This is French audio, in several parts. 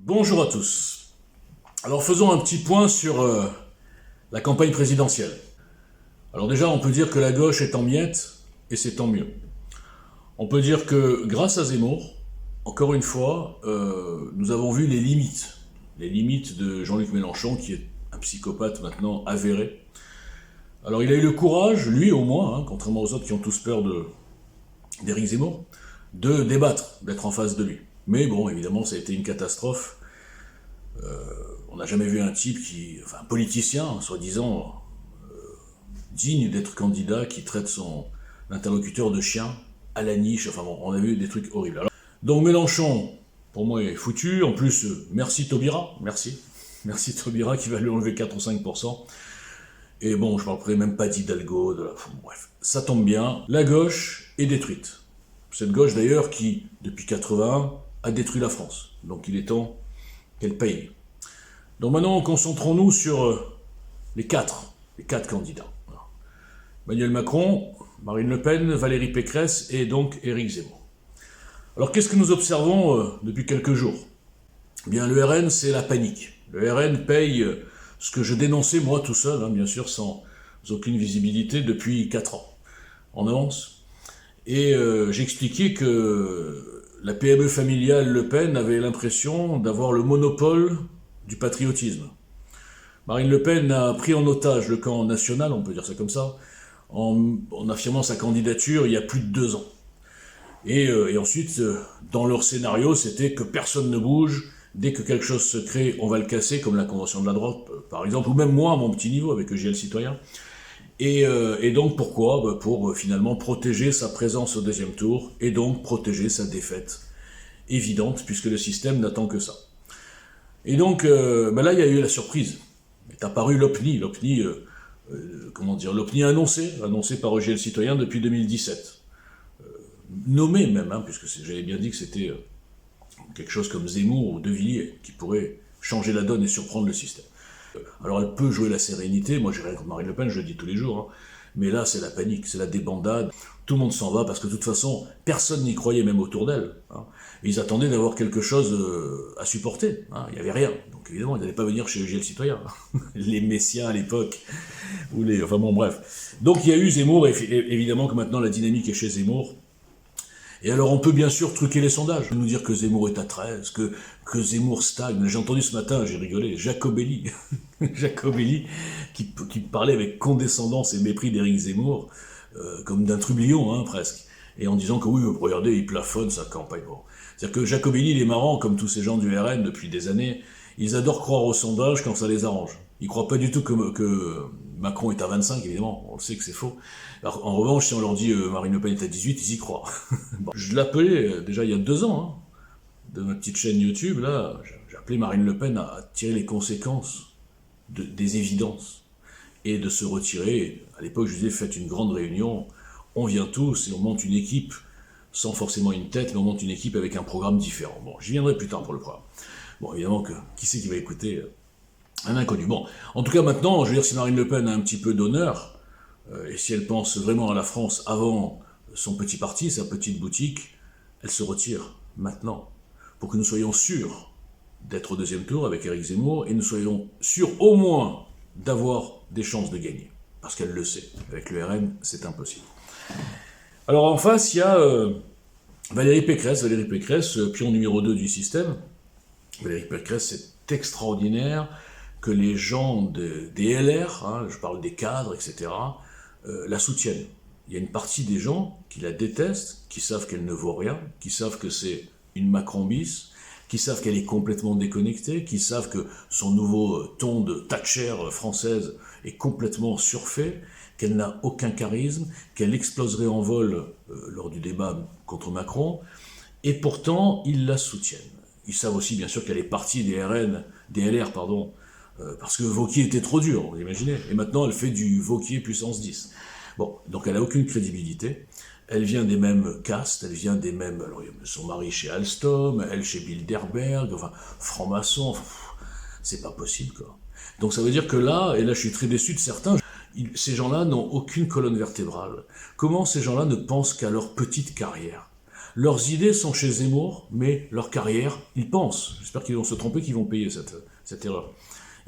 Bonjour à tous. Alors faisons un petit point sur la campagne présidentielle. Alors déjà, on peut dire que la gauche est en miettes, et c'est tant mieux. On peut dire que grâce à Zemmour, encore une fois, nous avons vu les limites de Jean-Luc Mélenchon, qui est un psychopathe maintenant avéré. Alors il a eu le courage, lui au moins, contrairement aux autres qui ont tous peur d'Éric Zemmour, de débattre, d'être en face de lui. Mais bon, évidemment, ça a été une catastrophe. On n'a jamais vu un type un politicien, soi-disant, digne d'être candidat, qui traite son interlocuteur de chien à la niche. Enfin bon, on a vu des trucs horribles. Alors, donc Mélenchon, pour moi, est foutu. En plus, merci Taubira, merci. Merci Taubira qui va lui enlever 4 ou 5%. Et bon, je ne parlerai même pas d'Hidalgo, bref. Ça tombe bien, la gauche est détruite. Cette gauche d'ailleurs qui, depuis 81, a détruit la France. Donc il est temps qu'elle paye. Donc maintenant, concentrons-nous sur les quatre candidats. Emmanuel Macron, Marine Le Pen, Valérie Pécresse et donc Éric Zemmour. Alors qu'est-ce que nous observons depuis quelques jours ? Eh bien, le RN, c'est la panique. Le RN paye ce que je dénonçais moi tout seul, bien sûr, sans aucune visibilité, depuis 4 ans, en avance. Et j'expliquais que la PME familiale Le Pen avait l'impression d'avoir le monopole du patriotisme. Marine Le Pen a pris en otage le camp national, on peut dire ça comme ça, en affirmant sa candidature il y a plus de 2 ans. Et ensuite, dans leur scénario, c'était que personne ne bouge, dès que quelque chose se crée, on va le casser, comme la Convention de la droite, par exemple, ou même moi, à mon petit niveau, avec EJL Citoyen. Et donc pourquoi ? Pour finalement protéger sa présence au deuxième tour, et donc protéger sa défaite évidente, puisque le système n'attend que ça. Et donc là, il y a eu la surprise. Est apparu l'OPNI, l'OPNI annoncé par EJL Citoyen depuis 2017. Nommé même, puisque j'avais bien dit que c'était quelque chose comme Zemmour ou De Villiers, qui pourrait changer la donne et surprendre le système. Alors elle peut jouer la sérénité, moi j'ai rien contre Marine Le Pen, je le dis tous les jours, mais là c'est la panique, c'est la débandade, tout le monde s'en va parce que de toute façon personne n'y croyait même autour d'elle. Ils attendaient d'avoir quelque chose à supporter, il n'y avait rien, donc évidemment ils n'allaient pas venir chez EJL Citoyen, les messiens à l'époque, bref. Donc il y a eu Zemmour, et évidemment que maintenant la dynamique est chez Zemmour. Et alors on peut bien sûr truquer les sondages, nous dire que Zemmour est à 13, que Zemmour stagne. J'ai entendu ce matin, j'ai rigolé, Jacobelli, qui parlait avec condescendance et mépris d'Éric Zemmour, comme d'un trublion presque, et en disant que oui, regardez, il plafonne sa campagne. Bon. C'est-à-dire que Jacobelli, il est marrant, comme tous ces gens du RN depuis des années, ils adorent croire aux sondages quand ça les arrange. Ils ne croient pas du tout que Macron est à 25, évidemment, on le sait que c'est faux. Alors, en revanche, si on leur dit Marine Le Pen est à 18, ils y croient. Bon, je l'appelais déjà il y a 2 ans, de ma petite chaîne YouTube, là, j'ai appelé Marine Le Pen à tirer les conséquences des évidences et de se retirer. À l'époque, je disais, faites une grande réunion, on vient tous et on monte une équipe, sans forcément une tête, mais on monte une équipe avec un programme différent. Bon, j'y viendrai plus tard pour le programme. Bon, évidemment, qui c'est qui va écouter un inconnu. Bon, en tout cas, maintenant, je veux dire, si Marine Le Pen a un petit peu d'honneur, et si elle pense vraiment à la France avant son petit parti, sa petite boutique, elle se retire maintenant, pour que nous soyons sûrs d'être au deuxième tour avec Éric Zemmour, et nous soyons sûrs au moins d'avoir des chances de gagner. Parce qu'elle le sait. Avec le RN, c'est impossible. Alors en face, il y a Valérie Pécresse, pion numéro 2 du système. Valérie Pécresse, c'est extraordinaire que les gens des LR, je parle des cadres, etc., la soutiennent. Il y a une partie des gens qui la détestent, qui savent qu'elle ne vaut rien, qui savent que c'est une Macron bis, qui savent qu'elle est complètement déconnectée, qui savent que son nouveau ton de Thatcher française est complètement surfait, qu'elle n'a aucun charisme, qu'elle exploserait en vol lors du débat contre Macron, et pourtant ils la soutiennent. Ils savent aussi bien sûr qu'elle est partie des LR, parce que Wauquiez était trop dur, vous imaginez, et maintenant elle fait du Wauquiez puissance 10. Bon, donc elle n'a aucune crédibilité, elle vient des mêmes castes, elle vient des mêmes... Alors son mari chez Alstom, elle chez Bilderberg, franc-maçon, c'est pas possible, quoi. Donc ça veut dire que là, et là je suis très déçu de certains, ces gens-là n'ont aucune colonne vertébrale. Comment ces gens-là ne pensent qu'à leur petite carrière ? Leurs idées sont chez Zemmour, mais leur carrière, ils pensent, j'espère qu'ils vont se tromper, qu'ils vont payer cette erreur.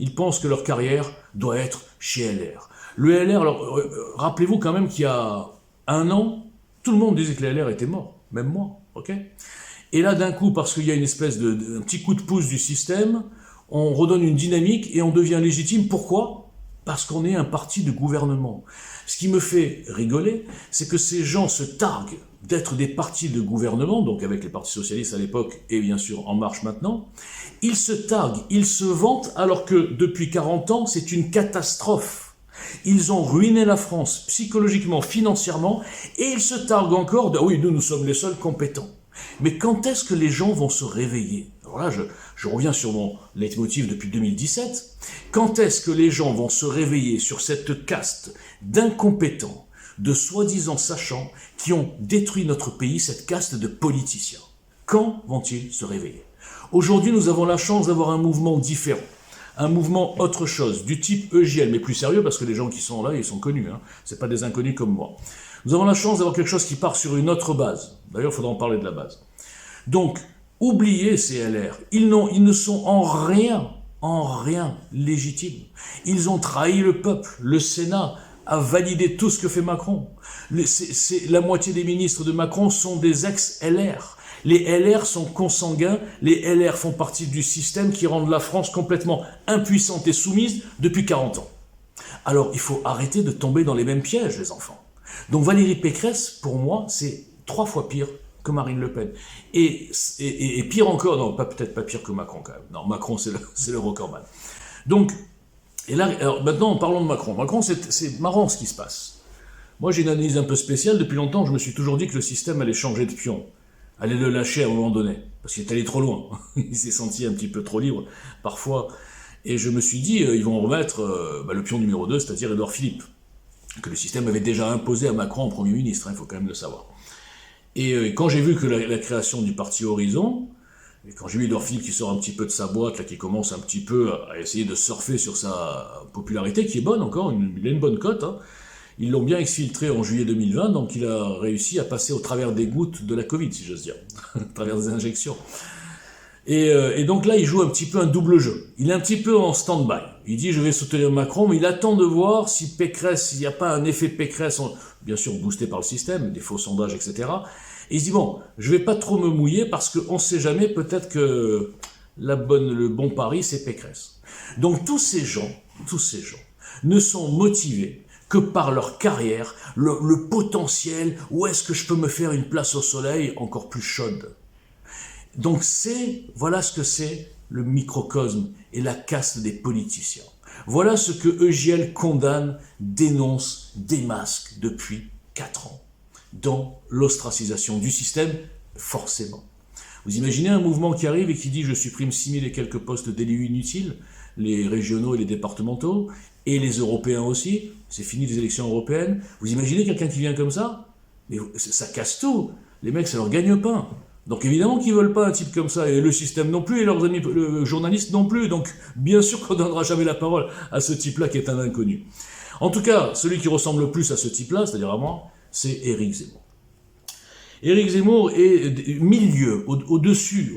Ils pensent que leur carrière doit être chez LR. Le LR, alors, rappelez-vous quand même qu'il y a 1 an, tout le monde disait que le LR était mort, même moi, ok? Et là, d'un coup, parce qu'il y a une espèce un petit coup de pouce du système, on redonne une dynamique et on devient légitime. Pourquoi ? Parce qu'on est un parti de gouvernement. Ce qui me fait rigoler, c'est que ces gens se targuent d'être des partis de gouvernement, donc avec les partis socialistes à l'époque et bien sûr En Marche maintenant. Ils se targuent, ils se vantent, alors que depuis 40 ans, c'est une catastrophe. Ils ont ruiné la France psychologiquement, financièrement, et ils se targuent encore de « oui, nous sommes les seuls compétents ». Mais quand est-ce que les gens vont se réveiller ? Alors là, je reviens sur mon leitmotiv depuis 2017. Quand est-ce que les gens vont se réveiller sur cette caste d'incompétents, de soi-disant sachants, qui ont détruit notre pays, cette caste de politiciens ? Quand vont-ils se réveiller ? Aujourd'hui, nous avons la chance d'avoir un mouvement différent, un mouvement autre chose, du type EJL, mais plus sérieux, parce que les gens qui sont là, ils sont connus, hein. C'est pas des inconnus comme moi. Nous avons la chance d'avoir quelque chose qui part sur une autre base. D'ailleurs, il faudra en parler de la base. Donc, oubliez ces LR. Ils ne sont en rien légitimes. Ils ont trahi le peuple. Le Sénat a validé tout ce que fait Macron. La moitié des ministres de Macron sont des ex-LR. Les LR sont consanguins. Les LR font partie du système qui rend la France complètement impuissante et soumise depuis 40 ans. Alors, il faut arrêter de tomber dans les mêmes pièges, les enfants. Donc Valérie Pécresse, pour moi, c'est 3 fois pire que Marine Le Pen. Et pire encore, non, peut-être pas pire que Macron quand même. Non, Macron, c'est le recordman. Donc, et là, alors maintenant, parlons de Macron. Macron, c'est marrant ce qui se passe. Moi, j'ai une analyse un peu spéciale. Depuis longtemps, je me suis toujours dit que le système allait changer de pion, allait le lâcher à un moment donné, parce qu'il est allé trop loin. Il s'est senti un petit peu trop libre, parfois. Et je me suis dit, ils vont remettre le pion numéro 2, c'est-à-dire Édouard Philippe, que le système avait déjà imposé à Macron en Premier ministre, il faut quand même le savoir. Et quand j'ai vu que la création du parti Horizon, et quand j'ai vu Édouard Philippe qui sort un petit peu de sa boîte, là, qui commence un petit peu à essayer de surfer sur sa popularité, qui est bonne encore, il a une bonne cote, hein. Ils l'ont bien exfiltré en juillet 2020, donc il a réussi à passer au travers des gouttes de la Covid, si j'ose dire, à travers des injections. Et donc là, il joue un petit peu un double jeu. Il est un petit peu en stand-by. Il dit, je vais soutenir Macron, mais il attend de voir si Pécresse, s'il n'y a pas un effet Pécresse, bien sûr boosté par le système, des faux sondages, etc. Et il se dit, bon, je vais pas trop me mouiller parce qu'on ne sait jamais, peut-être que le bon pari, c'est Pécresse. Donc tous ces gens ne sont motivés que par leur carrière, le potentiel, où est-ce que je peux me faire une place au soleil encore plus chaude. Donc voilà ce que c'est le microcosme et la caste des politiciens. Voilà ce que EJL condamne, dénonce, démasque depuis 4 ans, dans l'ostracisation du système, forcément. Vous imaginez un mouvement qui arrive et qui dit « je supprime 6000 et quelques postes d'élus inutiles », les régionaux et les départementaux, et les européens aussi, c'est fini les élections européennes. Vous imaginez quelqu'un qui vient comme ça? Mais ça casse tout. Les mecs, ça leur gagne-pain. Donc évidemment qu'ils veulent pas un type comme ça, et le système non plus, et leurs amis le journalistes non plus, donc bien sûr qu'on ne donnera jamais la parole à ce type-là qui est un inconnu. En tout cas, celui qui ressemble le plus à ce type-là, c'est-à-dire à moi, c'est Éric Zemmour. Éric Zemmour est milieu, au-dessus,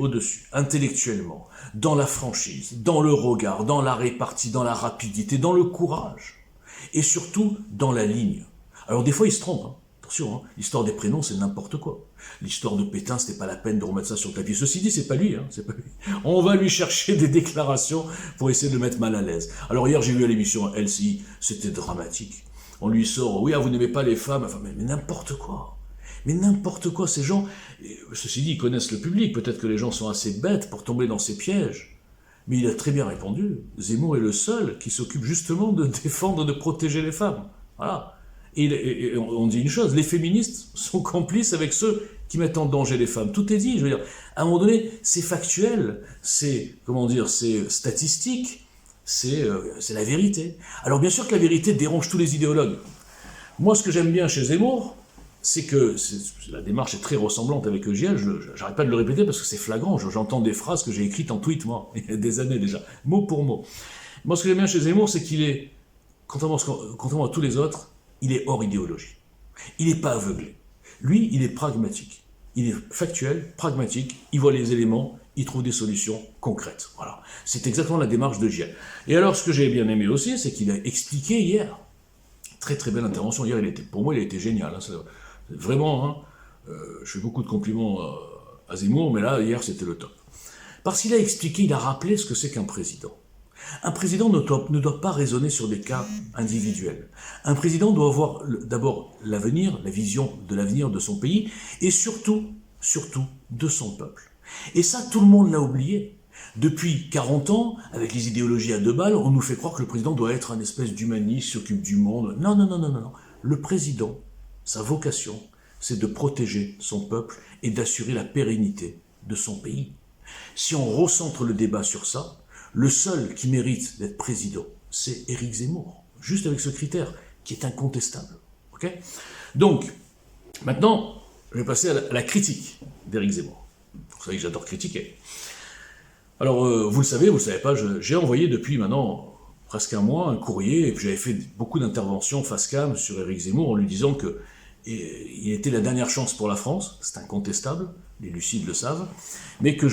intellectuellement, dans la franchise, dans le regard, dans la répartie, dans la rapidité, dans le courage, et surtout dans la ligne. Alors des fois il se trompe, hein. Attention, hein. L'histoire des prénoms c'est n'importe quoi. L'histoire de Pétain, c'était pas la peine de remettre ça sur le papier. Ceci dit, c'est pas lui, hein, c'est pas lui. On va lui chercher des déclarations pour essayer de le mettre mal à l'aise. Alors hier, j'ai vu à l'émission LCI, c'était dramatique. On lui sort, oui, vous n'aimez pas les femmes, enfin, mais n'importe quoi. Mais n'importe quoi, ces gens, ceci dit, ils connaissent le public, peut-être que les gens sont assez bêtes pour tomber dans ces pièges. Mais il a très bien répondu. Zemmour est le seul qui s'occupe justement de défendre, de protéger les femmes. Voilà. Et on dit une chose, les féministes sont complices avec ceux qui mettent en danger les femmes. Tout est dit, je veux dire. À un moment donné, c'est factuel, c'est statistique, c'est la vérité. Alors bien sûr que la vérité dérange tous les idéologues. Moi, ce que j'aime bien chez Zemmour, c'est que la démarche est très ressemblante avec EJL, j'arrête pas de le répéter parce que c'est flagrant, j'entends des phrases que j'ai écrites en tweet, moi, il y a des années déjà, mot pour mot. Moi, ce que j'aime bien chez Zemmour, c'est qu'il est, contrairement à tous les autres, il est hors idéologie. Il n'est pas aveuglé. Lui, il est pragmatique. il est factuel, pragmatique, il voit les éléments, il trouve des solutions concrètes. Voilà. C'est exactement la démarche de JL. Et alors, ce que j'ai bien aimé aussi, c'est qu'il a expliqué hier, très très belle intervention, hier, pour moi, il a été génial. Hein, vraiment, hein, je fais beaucoup de compliments à Zemmour, mais là, hier, c'était le top. Parce qu'il a expliqué, il a rappelé ce que c'est qu'un président. Un président ne doit pas raisonner sur des cas individuels. Un président doit avoir d'abord l'avenir, la vision de l'avenir de son pays, et surtout de son peuple. Et ça, tout le monde l'a oublié. Depuis 40 ans, avec les idéologies à deux balles, on nous fait croire que le président doit être un espèce d'humaniste, s'occupe du monde. Non, non, non, non, non. Le président, sa vocation, c'est de protéger son peuple et d'assurer la pérennité de son pays. Si on recentre le débat sur ça, le seul qui mérite d'être président, c'est Éric Zemmour, juste avec ce critère qui est incontestable. Okay, donc, maintenant, je vais passer à la critique d'Éric Zemmour. Vous savez que j'adore critiquer. Alors, vous le savez pas, j'ai envoyé depuis maintenant presque un mois un courrier, et puis j'avais fait beaucoup d'interventions face cam sur Éric Zemmour en lui disant que il était la dernière chance pour la France, c'est incontestable, les lucides le savent, mais que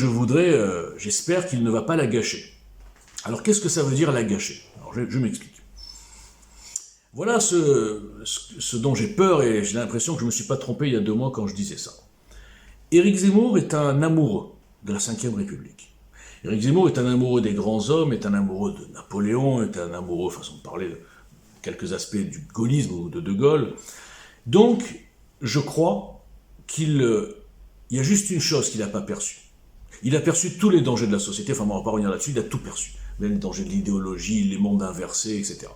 j'espère qu'il ne va pas la gâcher. Alors, qu'est-ce que ça veut dire la gâcher? Alors, je m'explique. Voilà ce dont j'ai peur, et j'ai l'impression que je ne me suis pas trompé il y a 2 mois quand je disais ça. Éric Zemmour est un amoureux de la Ve République. Éric Zemmour est un amoureux des grands hommes, est un amoureux de Napoléon, est un amoureux, façon de parler, de quelques aspects du gaullisme ou de Gaulle. Donc, je crois qu'il y a juste une chose qu'il n'a pas perçue. Il a perçu tous les dangers de la société, enfin on va pas revenir là-dessus, il a tout perçu. Les dangers de l'idéologie, les mondes inversés, etc.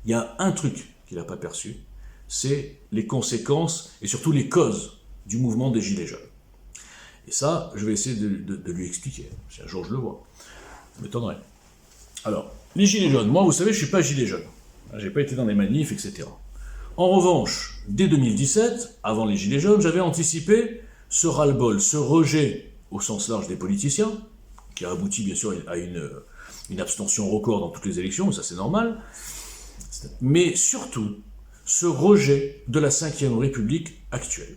Il y a un truc qu'il n'a pas perçu, c'est les conséquences et surtout les causes du mouvement des Gilets jaunes. Et ça, je vais essayer de lui expliquer, si un jour je le vois. Ça m'étonnerait. Alors, les Gilets jaunes, moi vous savez, je ne suis pas Gilet jaune. J'ai pas été dans des manifs, etc. En revanche, dès 2017, avant les Gilets jaunes, j'avais anticipé ce ras-le-bol, ce rejet au sens large des politiciens, qui a abouti bien sûr à une abstention record dans toutes les élections, ça c'est normal, mais surtout ce rejet de la Ve République actuelle.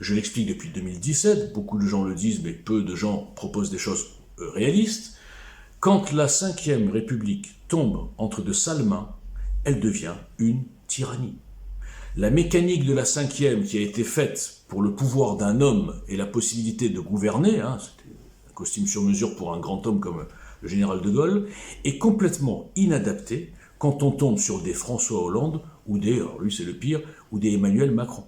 Je l'explique depuis 2017, beaucoup de gens le disent, mais peu de gens proposent des choses réalistes. Quand la Ve République tombe entre de sales mains, elle devient une tyrannie. La mécanique de la Ve qui a été faite pour le pouvoir d'un homme et la possibilité de gouverner, hein, c'était un costume sur mesure pour un grand homme comme le général de Gaulle, est complètement inadaptée quand on tombe sur des François Hollande ou alors lui c'est le pire, ou des Emmanuel Macron.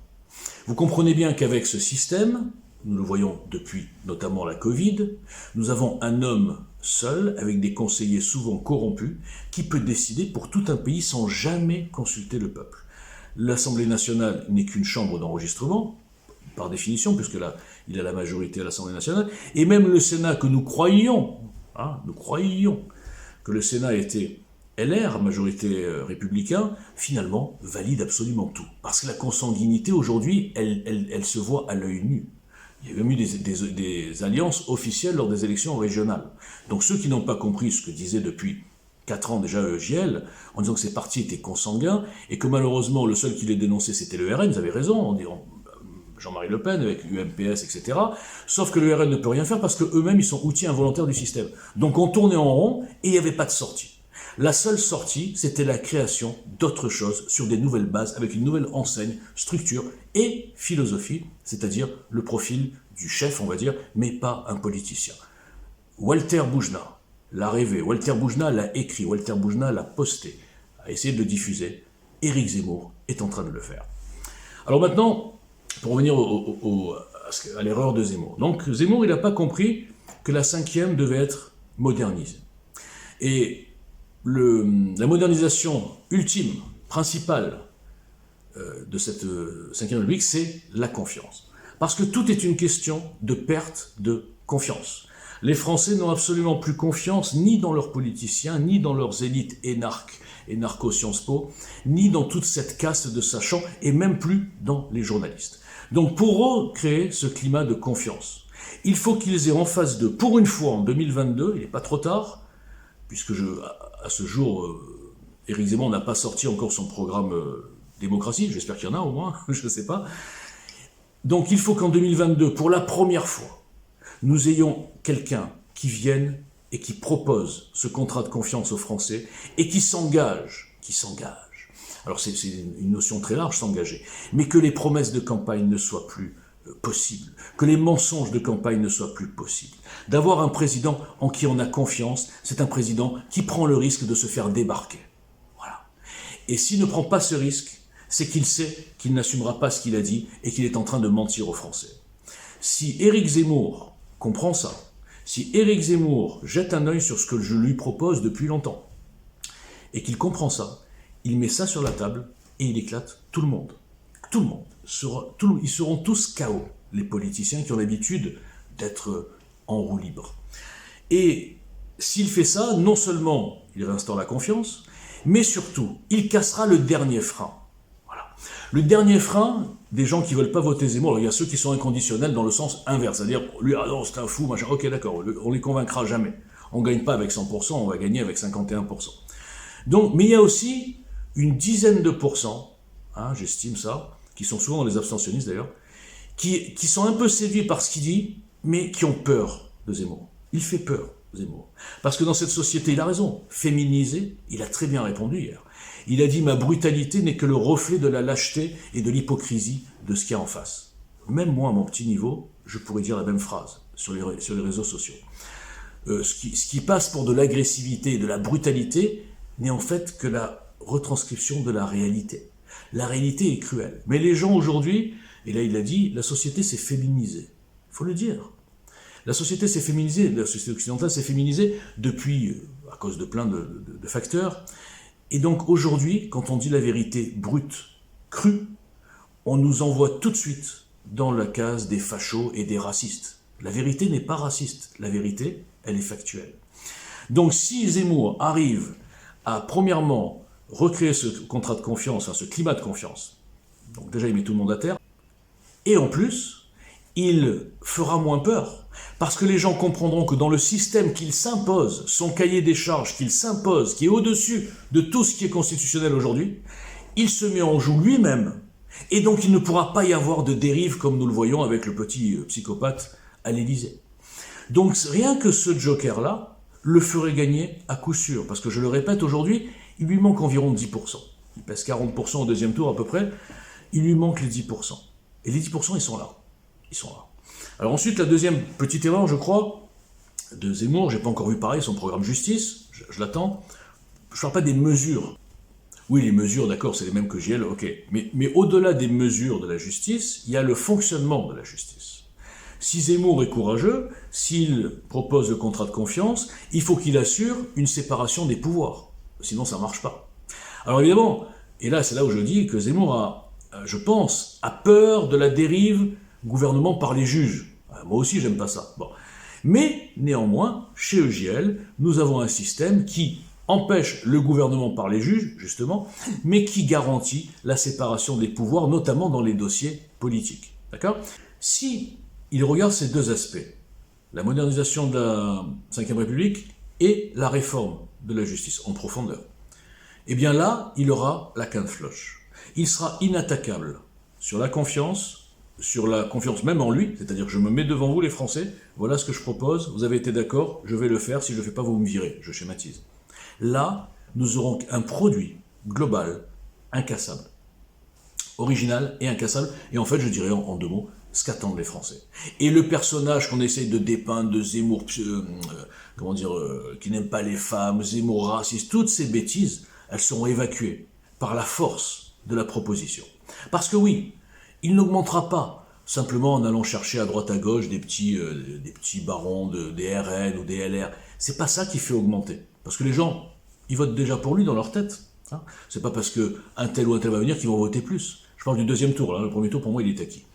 Vous comprenez bien qu'avec ce système, nous le voyons depuis notamment la Covid, nous avons un homme seul, avec des conseillers souvent corrompus, qui peut décider pour tout un pays sans jamais consulter le peuple. L'Assemblée nationale n'est qu'une chambre d'enregistrement, par définition, puisque là, il a la majorité à l'Assemblée nationale, et même le Sénat que nous croyions que le Sénat était LR, majorité républicain, finalement valide absolument tout. Parce que la consanguinité aujourd'hui, elle se voit à l'œil nu. Il y a même eu des alliances officielles lors des élections régionales. Donc ceux qui n'ont pas compris ce que disait depuis 4 ans déjà JL, en disant que ces partis étaient consanguins, et que malheureusement le seul qui les dénonçait c'était le RN, ils avaient raison, Jean-Marie Le Pen avec UMPS, etc. Sauf que le RN ne peut rien faire parce qu'eux-mêmes ils sont outils involontaires du système. Donc on tournait en rond et il n'y avait pas de sortie. La seule sortie, c'était la création d'autres choses sur des nouvelles bases, avec une nouvelle enseigne, structure et philosophie, c'est-à-dire le profil du chef, on va dire, mais pas un politicien. Walter Boujna l'a rêvé, Walter Boujna l'a écrit, Walter Boujna l'a posté, a essayé de le diffuser. Éric Zemmour est en train de le faire. Alors maintenant, pour revenir à l'erreur de Zemmour. Donc Zemmour, il n'a pas compris que la 5e devait être modernisée. Et la modernisation ultime, principale de cette Ve République, c'est la confiance. Parce que tout est une question de perte de confiance. Les Français n'ont absolument plus confiance ni dans leurs politiciens, ni dans leurs élites énarques et narco-Sciences Po, ni dans toute cette caste de sachants, et même plus dans les journalistes. Donc pour recréer ce climat de confiance, il faut qu'ils aient en face d'eux, pour une fois en 2022, il n'est pas trop tard, puisque à ce jour, Éric Zemmour n'a pas sorti encore son programme démocratie, j'espère qu'il y en a au moins, je ne sais pas. Donc il faut qu'en 2022, pour la première fois, nous ayons quelqu'un qui vienne et qui propose ce contrat de confiance aux Français et qui s'engage. Alors c'est une notion très large, s'engager, mais que les promesses de campagne ne soient plus possibles, que les mensonges de campagne ne soient plus possibles. D'avoir un président en qui on a confiance, c'est un président qui prend le risque de se faire débarquer. Voilà. Et s'il ne prend pas ce risque, c'est qu'il sait qu'il n'assumera pas ce qu'il a dit et qu'il est en train de mentir aux Français. Si Éric Zemmour comprend ça, si Éric Zemmour jette un œil sur ce que je lui propose depuis longtemps, et qu'il comprend ça, il met ça sur la table et il éclate tout le monde. Tout le monde. Ils seront tous KO, les politiciens qui ont l'habitude d'être en roue libre. Et s'il fait ça, non seulement il réinstaure la confiance, mais surtout, il cassera le dernier frein. Voilà. Le dernier frein des gens qui ne veulent pas voter Zemmour, alors il y a ceux qui sont inconditionnels dans le sens inverse, c'est-à-dire, lui, ah non, c'est un fou, machin, ok, d'accord, on les convaincra jamais. On ne gagne pas avec 100%, on va gagner avec 51%. Donc, mais il y a aussi une dizaine de pourcents, j'estime ça, qui sont souvent dans les abstentionnistes d'ailleurs, qui sont un peu séduits par ce qu'il dit, mais qui ont peur de Zemmour. Il fait peur, Zemmour. Parce que dans cette société, il a raison, féminisé, il a très bien répondu hier. Il a dit « Ma brutalité n'est que le reflet de la lâcheté et de l'hypocrisie de ce qu'il y a en face. » Même moi, à mon petit niveau, je pourrais dire la même phrase sur les réseaux sociaux. Ce qui passe pour de l'agressivité et de la brutalité n'est en fait que la retranscription de la réalité. La réalité est cruelle. Mais les gens aujourd'hui, et là il l'a dit, la société s'est féminisée. Il faut le dire. La société s'est féminisée, la société occidentale s'est féminisée depuis, à cause de plein de facteurs. Et donc aujourd'hui, quand on dit la vérité brute, crue, on nous envoie tout de suite dans la case des fachos et des racistes. La vérité n'est pas raciste. La vérité, elle est factuelle. Donc si Zemmour arrive à, premièrement, recréer ce contrat de confiance, ce climat de confiance. Donc déjà, il met tout le monde à terre. Et en plus, il fera moins peur. Parce que les gens comprendront que dans le système qu'il s'impose, son cahier des charges qu'il s'impose, qui est au-dessus de tout ce qui est constitutionnel aujourd'hui, il se met en joue lui-même. Et donc, il ne pourra pas y avoir de dérive comme nous le voyons avec le petit psychopathe à l'Élysée. Donc, rien que ce joker-là le ferait gagner à coup sûr. Parce que, je le répète, aujourd'hui, il lui manque environ 10%. Il pèse 40% au deuxième tour à peu près. Il lui manque les 10%. Et les 10%, ils sont là. Ils sont là. Alors ensuite, la deuxième petite erreur, je crois, de Zemmour, j'ai pas encore vu pareil, son programme justice, je l'attends. Je ne parle pas des mesures. Oui, les mesures, d'accord, c'est les mêmes que JL, ok. Mais au-delà des mesures de la justice, il y a le fonctionnement de la justice. Si Zemmour est courageux, s'il propose le contrat de confiance, il faut qu'il assure une séparation des pouvoirs. Sinon, ça ne marche pas. Alors évidemment, et là, c'est là où je dis que Zemmour a, je pense, a peur de la dérive gouvernement par les juges. Moi aussi, j'aime pas ça. Bon. Mais, néanmoins, chez EJL, nous avons un système qui empêche le gouvernement par les juges, justement, mais qui garantit la séparation des pouvoirs, notamment dans les dossiers politiques. D'accord ? Si il regarde ces deux aspects, la modernisation de la Ve République et la réforme de la justice en profondeur, eh bien là, il aura la canne floche. Il sera inattaquable sur la confiance même en lui, c'est-à-dire que je me mets devant vous les Français, voilà ce que je propose, vous avez été d'accord, je vais le faire, si je ne le fais pas, vous me virez, je schématise. Là, nous aurons un produit global, incassable, original et incassable, et en fait, je dirais en deux mots, ce qu'attendent les Français. Et le personnage qu'on essaye de dépeindre de Zemmour, qui n'aime pas les femmes, Zemmour raciste, toutes ces bêtises, elles seront évacuées par la force de la proposition. Parce que oui, il n'augmentera pas simplement en allant chercher à droite à gauche des petits barons des RN ou des LR. C'est pas ça qui fait augmenter. Parce que les gens, ils votent déjà pour lui dans leur tête. C'est pas parce qu'un tel ou un tel va venir qu'ils vont voter plus. Je parle du deuxième tour. Là. Le premier tour, pour moi, il est acquis.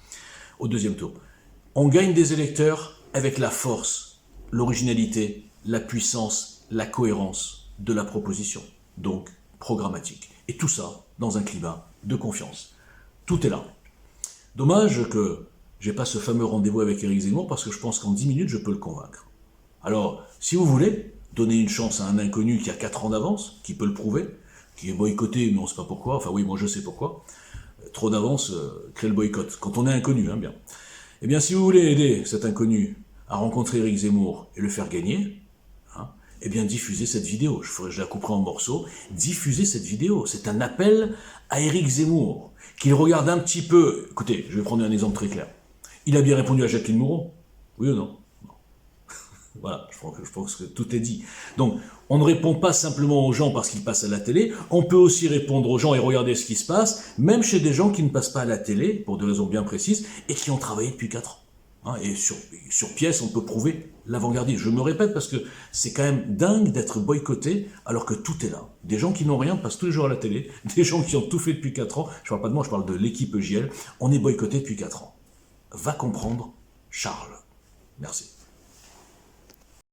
Au deuxième tour. On gagne des électeurs avec la force, l'originalité, la puissance, la cohérence de la proposition. Donc, programmatique. Et tout ça dans un climat de confiance. Tout est là. Dommage que j'ai pas ce fameux rendez-vous avec Éric Zemmour parce que je pense qu'en 10 minutes, je peux le convaincre. Alors, si vous voulez, donner une chance à un inconnu qui a 4 ans d'avance, qui peut le prouver, qui est boycotté, mais on ne sait pas pourquoi, enfin oui, moi je sais pourquoi, trop d'avance crée le boycott. Quand on est inconnu, hein, bien. Eh bien, si vous voulez aider cet inconnu à rencontrer Éric Zemmour et le faire gagner, hein, eh bien, diffusez cette vidéo. Je la couperai en morceaux. Diffusez cette vidéo. C'est un appel à Éric Zemmour, qu'il regarde un petit peu. Écoutez, je vais prendre un exemple très clair. Il a bien répondu à Jacqueline Moreau. Oui ou non? Voilà, je pense que tout est dit. Donc, on ne répond pas simplement aux gens parce qu'ils passent à la télé, on peut aussi répondre aux gens et regarder ce qui se passe, même chez des gens qui ne passent pas à la télé, pour des raisons bien précises, et qui ont travaillé depuis 4 ans. Hein, et sur pièce, on peut prouver l'avant-gardisme. Je me répète parce que c'est quand même dingue d'être boycotté alors que tout est là. Des gens qui n'ont rien passent tous les jours à la télé, des gens qui ont tout fait depuis 4 ans, je parle pas de moi, je parle de l'équipe EJL, on est boycotté depuis 4 ans. Va comprendre Charles. Merci.